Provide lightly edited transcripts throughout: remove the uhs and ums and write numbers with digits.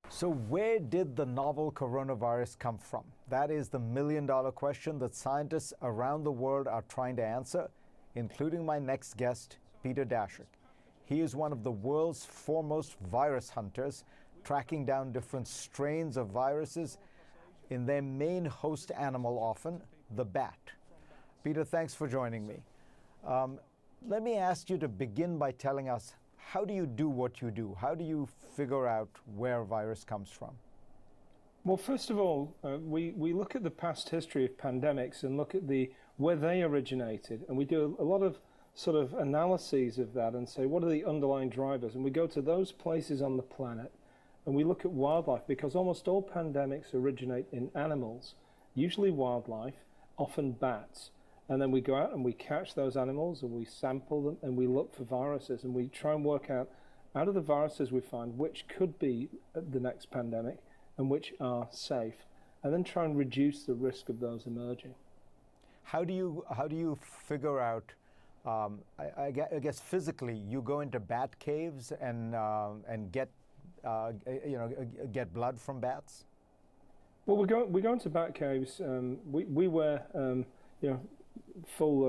So, where did the novel coronavirus come from? That is the million-dollar question that scientists around the world are trying to answer, including my next guest, Peter Daszak. He is one of the world's foremost virus hunters, tracking down different strains of viruses in their main host animal often, the bat. Peter, thanks for joining me. Let me ask you to begin by telling us, how do you do what you do? How do you figure out where a virus comes from? Well, first of all, we look at the past history of pandemics and look at where they originated, and we do a lot of sort of analyses of that and say, what are the underlying drivers? And we go to those places on the planet and we look at wildlife, because almost all pandemics originate in animals, usually wildlife, often bats. And then we go out and we catch those animals and we sample them and we look for viruses and we try and work out of the viruses we find which could be the next pandemic and which are safe, and then try and reduce the risk of those emerging. How do you figure out? I guess physically, you go into bat caves and get get blood from bats. Well, we go into bat caves. We wear full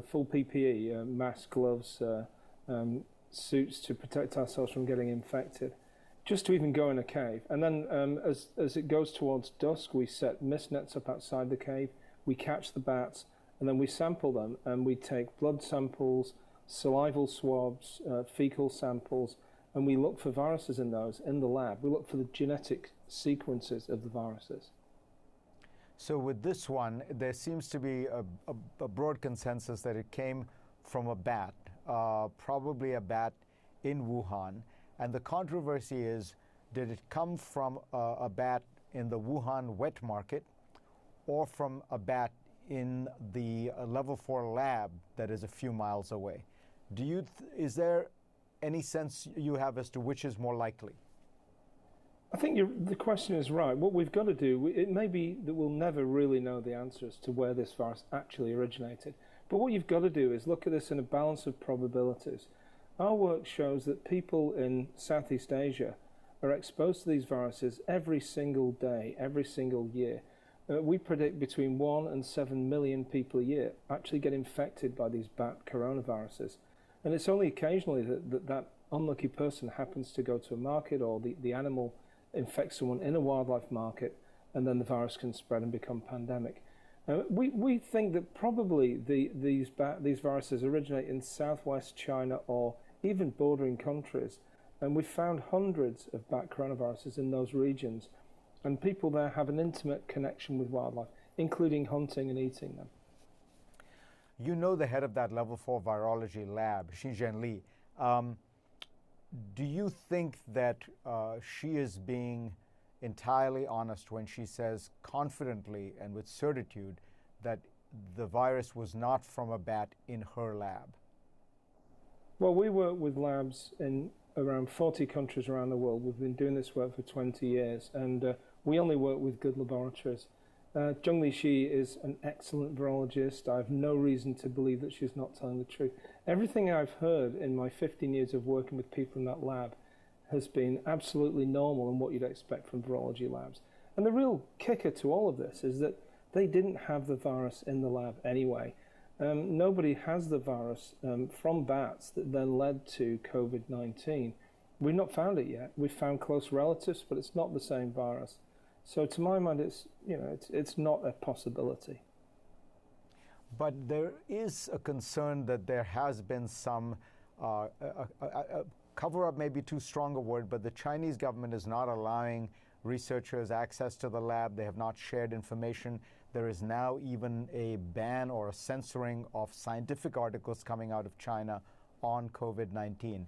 PPE, mask, gloves, suits to protect ourselves from getting infected, just to even go in a cave. And then as it goes towards dusk, we set mist nets up outside the cave, we catch the bats, and then we sample them, and we take blood samples, salival swabs, fecal samples, and we look for viruses in those in the lab. We look for the genetic sequences of the viruses. So with this one, there seems to be a broad consensus that it came from a bat, probably a bat in Wuhan. And the controversy is, did it come from a bat in the Wuhan wet market or from a bat in the level 4 lab that is a few miles away? Is there any sense you have as to which is more likely? I think the question is right. What we've got to do, it may be that we'll never really know the answers to where this virus actually originated. But what you've got to do is look at this in a balance of probabilities. Our work shows that people in Southeast Asia are exposed to these viruses every single day, every single year. We predict between 1 and 7 million people a year actually get infected by these bat coronaviruses. And it's only occasionally that unlucky person happens to go to a market, or the animal infects someone in a wildlife market, and then the virus can spread and become pandemic. We think that probably these viruses originate in southwest China or even bordering countries, and we've found hundreds of bat coronaviruses in those regions, and people there have an intimate connection with wildlife, including hunting and eating them. You know the head of that level 4 virology lab, Shizhen Li. Do you think that she is being entirely honest when she says confidently and with certitude that the virus was not from a bat in her lab? Well, we work with labs in around 40 countries around the world. We've been doing this work for 20 years, and we only work with good laboratories. Zhongli Shi is an excellent virologist. I have no reason to believe that she's not telling the truth. Everything I've heard in my 15 years of working with people in that lab has been absolutely normal and what you'd expect from virology labs. And the real kicker to all of this is that they didn't have the virus in the lab anyway. Nobody has the virus from bats that then led to COVID-19. We've not found it yet. We've found close relatives, but it's not the same virus. So to my mind, it's not a possibility. But there is a concern that there has been some cover-up, may be too strong a word, but the Chinese government is not allowing researchers access to the lab. They have not shared information. There is now even a ban or a censoring of scientific articles coming out of China on COVID-19.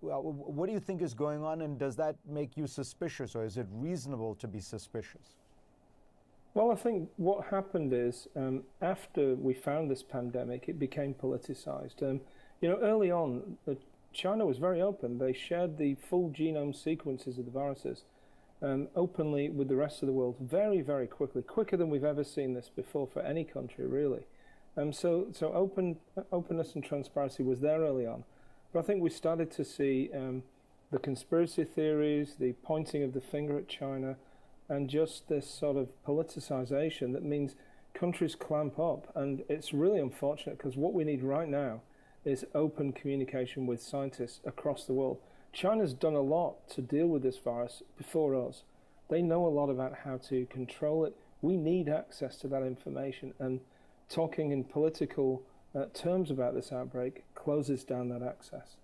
What do you think is going on, and does that make you suspicious, or is it reasonable to be suspicious? Well, I think what happened is after we found this pandemic, it became politicized. Early on, China was very open. They shared the full genome sequences of the viruses openly with the rest of the world very, very quickly, quicker than we've ever seen this before for any country, really. So openness and transparency was there early on. But I think we started to see the conspiracy theories, the pointing of the finger at China, and just this sort of politicization that means countries clamp up. And it's really unfortunate, because what we need right now is open communication with scientists across the world. China's done a lot to deal with this virus before us. They know a lot about how to control it. We need access to that information, and talking in political terms about this outbreak closes down that access.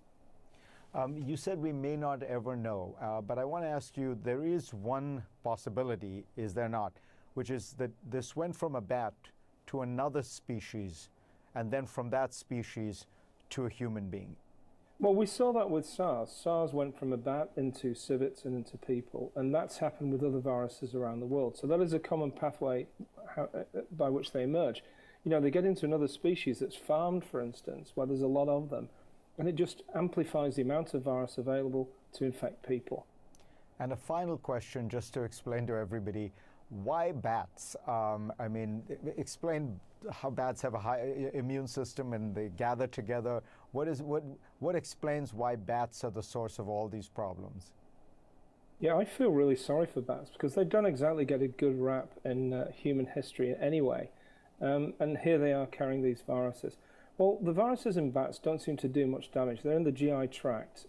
You said we may not ever know, but I want to ask you, there is one possibility, is there not, which is that this went from a bat to another species, and then from that species to a human being. Well, we saw that with SARS. SARS went from a bat into civets and into people, and that's happened with other viruses around the world. So that is a common pathway by which they emerge. You know, they get into another species that's farmed, for instance, where there's a lot of them, and it just amplifies the amount of virus available to infect people. And a final question, just to explain to everybody, why bats? I mean, explain how bats have a high immune system and they gather together. What explains why bats are the source of all these problems? Yeah, I feel really sorry for bats, because they don't exactly get a good rap in human history anyway. And here they are carrying these viruses. Well, the viruses in bats don't seem to do much damage. They're in the GI tract.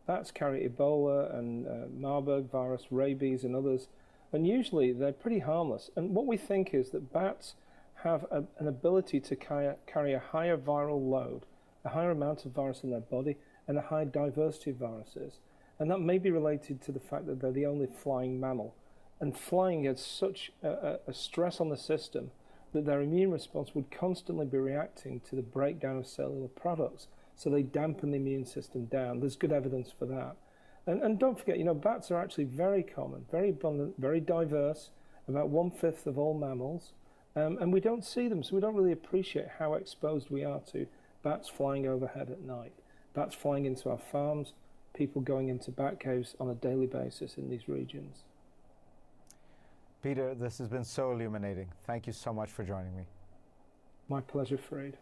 Bats carry Ebola and Marburg virus, rabies, and others. And usually they're pretty harmless. And what we think is that bats have an ability to carry a higher viral load, a higher amount of virus in their body, and a high diversity of viruses. And that may be related to the fact that they're the only flying mammal. And flying has such a stress on the system that their immune response would constantly be reacting to the breakdown of cellular products. So they dampen the immune system down. There's good evidence for that. And don't forget, you know, bats are actually very common, very abundant, very diverse, about 1/5 of all mammals. And we don't see them, so we don't really appreciate how exposed we are to bats flying overhead at night, bats flying into our farms, people going into bat caves on a daily basis in these regions. Peter, this has been so illuminating. Thank you so much for joining me. My pleasure, Fareed.